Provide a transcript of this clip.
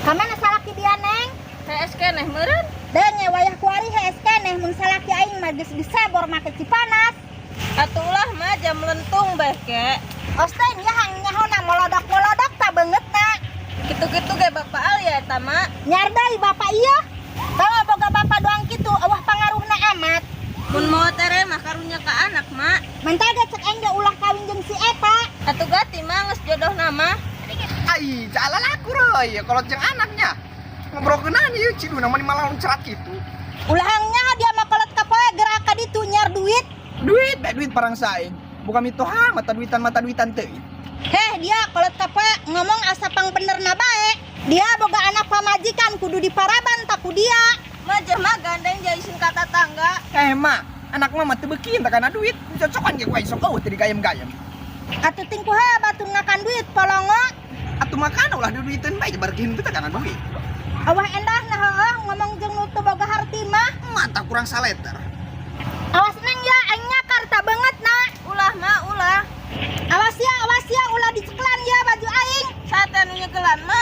Kamana salaki dia neng? HS keneh meureun. Denge wayah kuari hees keneh mun salaki aing mah geus disebor make Cipanas. Atuh ulah mah jam lentung beh ke. Osten ya hang nyahona molodok-molodok ta beungeutna. Kitu-kitu ge Bapak Alia eta mah. Nyar deui bapak ieu. Kalau boga bapak doang kitu eueuh pangaruhna amat. Mun mau tere mah karunya ka anak mah. Mentada cek aing ge ulah kawin jeung si eta. Atuh gati mah geus jodohna mah. Ai, jalan aku roy. Kalau jeung anaknya ngobrolkeun ieu ciduna mah malah loncat kitu. Ulahangnya dia mah kolot ka poe gerak ka ditu nyar duit. Duit parang saing. Bukan mitoha mata duitan teuing. Heh dia kolot ka poe ngomong asa pang benerna bae. Dia boga anak pamajikan kudu diparaban taku dia. Mah mah gandeng jaisin ka tetangga. Mak, anak mama teu beuki teh kana duit. Cocokan ge kuai sok eueuh teh digayem-gayem. Atuh ting kuha batur ngakan duit polongo. Atuh makan ulah duiteun bae jebar kieu teh kana duit. Awah endah nah heueuh ngomong jeung nu teu boga harti mah. Mata kurang saleter. Awas neng ya aing nyakar ta beungeut na. Ulah mah ulah. Awas ya ulah diceklan ya baju aing. Sate nu nyegelan mah.